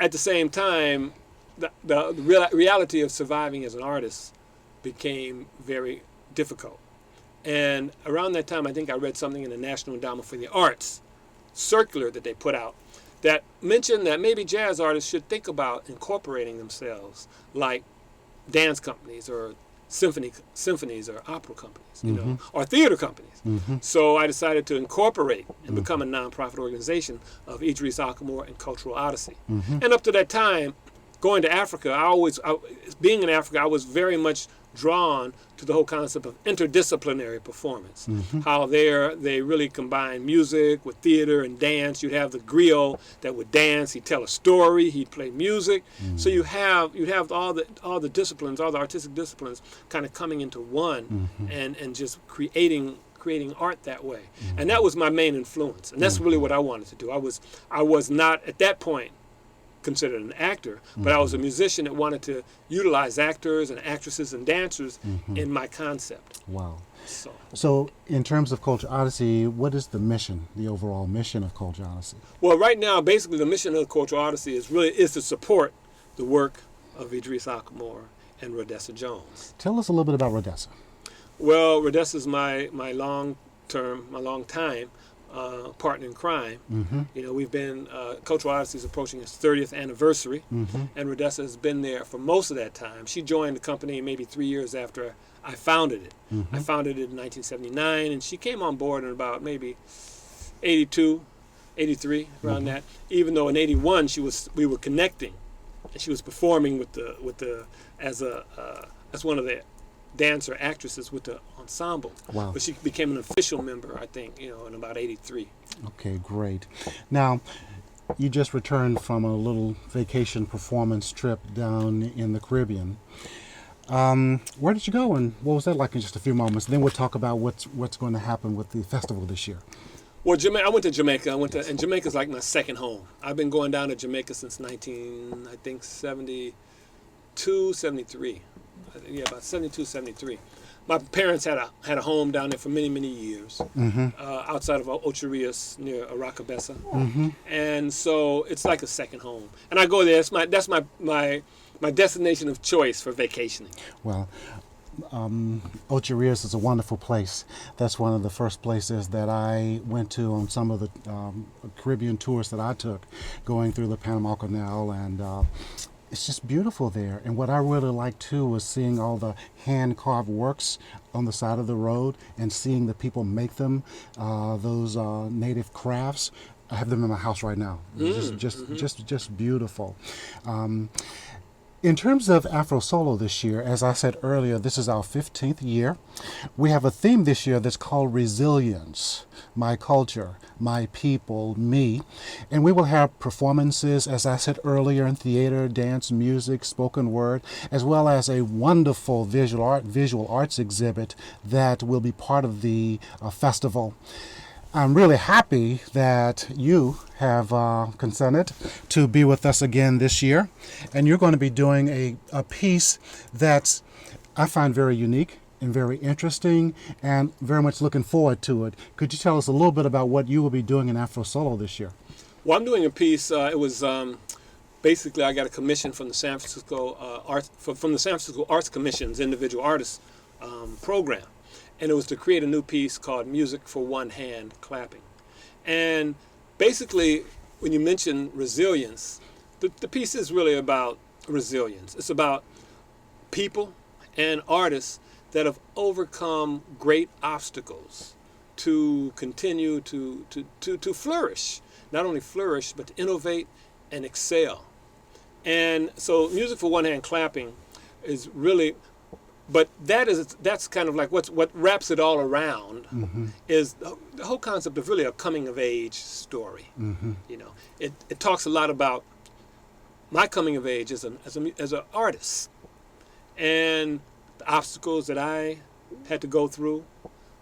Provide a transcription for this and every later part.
at the same time, the reality of surviving as an artist became very difficult. And around that time, I think I read something in the National Endowment for the Arts circular that they put out that mentioned that maybe jazz artists should think about incorporating themselves like dance companies or symphonies or opera companies, you know, or theater companies. So I decided to incorporate and become a nonprofit organization of Idris Ackamoor and Cultural Odyssey. And up to that time, going to Africa, being in Africa, I was very much drawn to the whole concept of interdisciplinary performance. How they really combine music with theater and dance. You'd have the griot that would dance. He'd tell a story. He'd play music. So you'd have all the disciplines, all the artistic disciplines, kind of coming into one, and just creating art that way. And that was my main influence. And that's really what I wanted to do. I was not at that point considered an actor, but I was a musician that wanted to utilize actors and actresses and dancers in my concept. Wow. So in terms of Culture Odyssey, what is the mission, the overall mission of Culture Odyssey? Well, right now, basically the mission of Culture Odyssey is to support the work of Idris Ackamoor and Rodessa Jones. Tell us a little bit about Rodessa. Well, Rodessa is my long time partner in crime. You know, we've been, Cultural Odyssey is approaching its 30th anniversary, and Rodessa has been there for most of that time. She joined the company maybe 3 years after I founded it. I founded it in 1979, and she came on board in about maybe 82, 83, around that. Even though in 81 we were connecting, and she was performing as one of the dancer actresses with the ensemble. Wow. But she became an official member, I think, in about 83. Okay, great. Now, you just returned from a little vacation performance trip down in the Caribbean. Where did you go, and what was that like in just a few moments? Then we'll talk about what's going to happen with the festival this year. Well, I went to Jamaica. And Jamaica's like my second home. I've been going down to Jamaica since 72, 73. Yeah, about 72, 73. My parents had a home down there for many, many years, outside of Ocho Rios near Aracabessa, and so it's like a second home. And I go there. That's my destination of choice for vacationing. Well, Ocho Rios is a wonderful place. That's one of the first places that I went to on some of the Caribbean tours that I took, going through the Panama Canal, and it's just beautiful there. And what I really liked too was seeing all the hand-carved works on the side of the road and seeing the people make them, those native crafts. I have them in my house right now. Just beautiful. In terms of AfroSolo this year, as I said earlier, this is our 15th year. We have a theme this year that's called Resilience, My Culture, My People, Me. And we will have performances, as I said earlier, in theater, dance, music, spoken word, as well as a wonderful visual arts exhibit that will be part of the festival. I'm really happy that you have consented to be with us again this year. And you're going to be doing a piece that I find very unique and very interesting and very much looking forward to it. Could you tell us a little bit about what you will be doing in AfroSolo this year? Well, I'm doing a piece. It was basically I got a commission from the San Francisco from the San Francisco Arts Commission's Individual Artists program. And it was to create a new piece called Music for One Hand Clapping. And basically, when you mention resilience, the piece is really about resilience. It's about people and artists that have overcome great obstacles to continue to flourish. Not only flourish, but to innovate and excel. And so Music for One Hand Clapping is really... But that's kind of like what wraps it all around is the whole concept of really a coming of age story. You know, it talks a lot about my coming of age as an artist and the obstacles that I had to go through,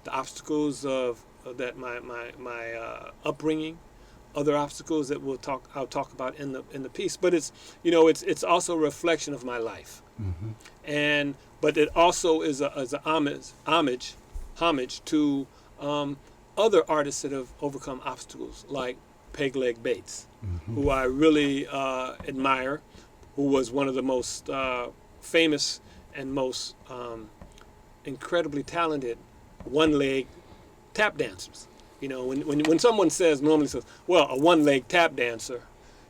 the obstacles of that my upbringing, other obstacles that I'll talk about in the piece. But it's also a reflection of my life, but it also is a homage to other artists that have overcome obstacles, like Peg Leg Bates, who I really admire, who was one of the most famous and most incredibly talented one-leg tap dancers. You know, when someone normally says, well, a one-leg tap dancer,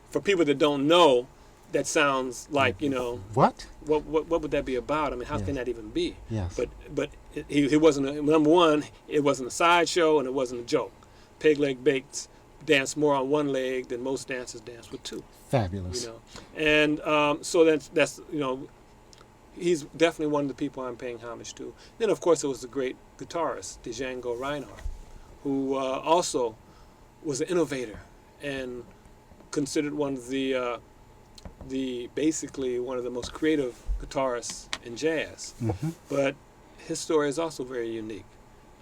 for people that don't know, that sounds like, you know, What? what would that be about? I mean, how can that even be? Yes. But he wasn't number one. It wasn't a sideshow and it wasn't a joke. Peg Leg Bates danced more on one leg than most dancers dance with two. Fabulous. You know, and so that's you know, he's definitely one of the people I'm paying homage to. Then of course there was the great guitarist Django Reinhardt, who also was an innovator and considered one of the basically one of the most creative guitarists in jazz. But his story is also very unique.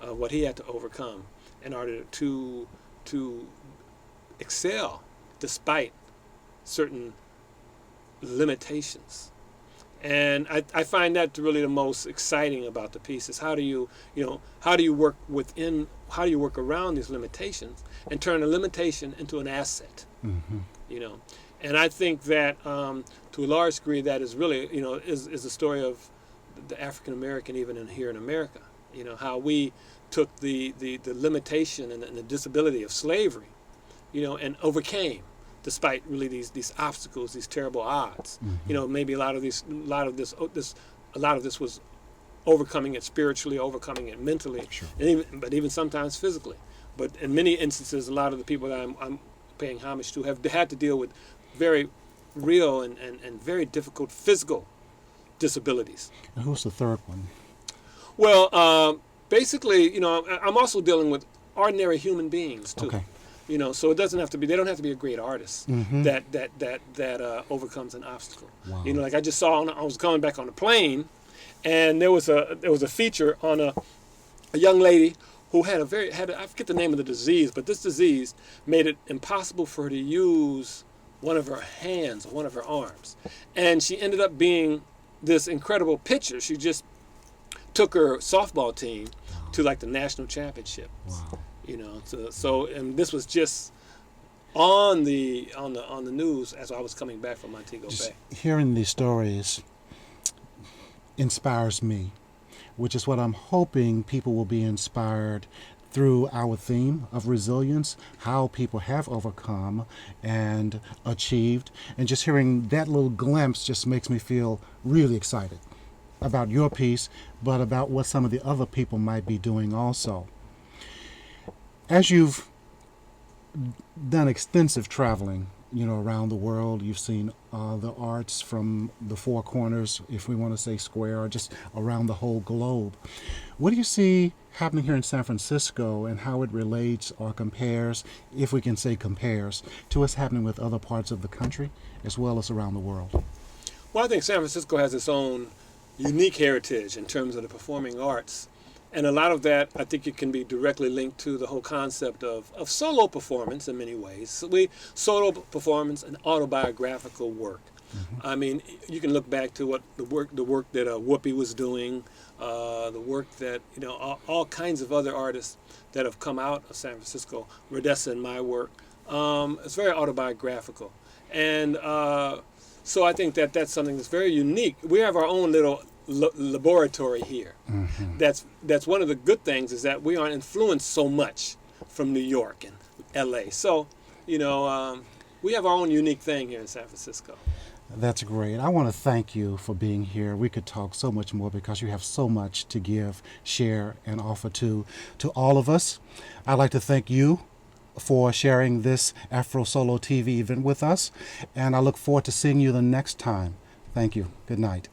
What he had to overcome in order to excel despite certain limitations. And I find that really the most exciting about the piece is how do you work around these limitations and turn a limitation into an asset. You know, and I think that to a large degree that is really, you know, is the story of the African American even here in America. You know, how we took the limitation and the disability of slavery, you know, and overcame despite really these obstacles, these terrible odds. You know, maybe a lot of this was overcoming it spiritually, overcoming it mentally, and even sometimes physically. But in many instances, a lot of the people that I'm paying homage to have had to deal with very real and very difficult physical disabilities. And who's the third one? Well, basically, you know, I'm also dealing with ordinary human beings too. Okay. You know, so it doesn't have to be. They don't have to be a great artist that overcomes an obstacle. Wow. You know, like I just saw. I was coming back on the plane, and there was a feature on a young lady who had I forget the name of the disease, but this disease made it impossible for her to use one of her hands or one of her arms, and she ended up being this incredible pitcher. She just took her softball team to like the national championships. Wow. You know, so and this was just on the news as I was coming back from Montego Bay. Hearing these stories inspires me, which is what I'm hoping people will be inspired through our theme of resilience, how people have overcome and achieved. And just hearing that little glimpse just makes me feel really excited about your piece, but about what some of the other people might be doing also. As you've done extensive traveling, you know, around the world, you've seen the arts from the four corners, if we want to say square, or just around the whole globe. What do you see happening here in San Francisco and how it relates or compares, if we can say compares, to what's happening with other parts of the country as well as around the world? Well, I think San Francisco has its own unique heritage in terms of the performing arts. And a lot of that, I think it can be directly linked to the whole concept of solo performance in many ways. So solo performance and autobiographical work. I mean, you can look back to what the work that Whoopi was doing, the work that, you know, all kinds of other artists that have come out of San Francisco, Rodessa and my work. It's very autobiographical. And so I think that that's something that's very unique. We have our own little laboratory here. That's one of the good things, is that we aren't influenced so much from New York and LA. So, you know, we have our own unique thing here in San Francisco. That's great. I want to thank you for being here. We could talk so much more because you have so much to give, share, and offer to all of us. I'd like to thank you for sharing this AfroSolo TV event with us, and I look forward to seeing you the next time. Thank you. Good night.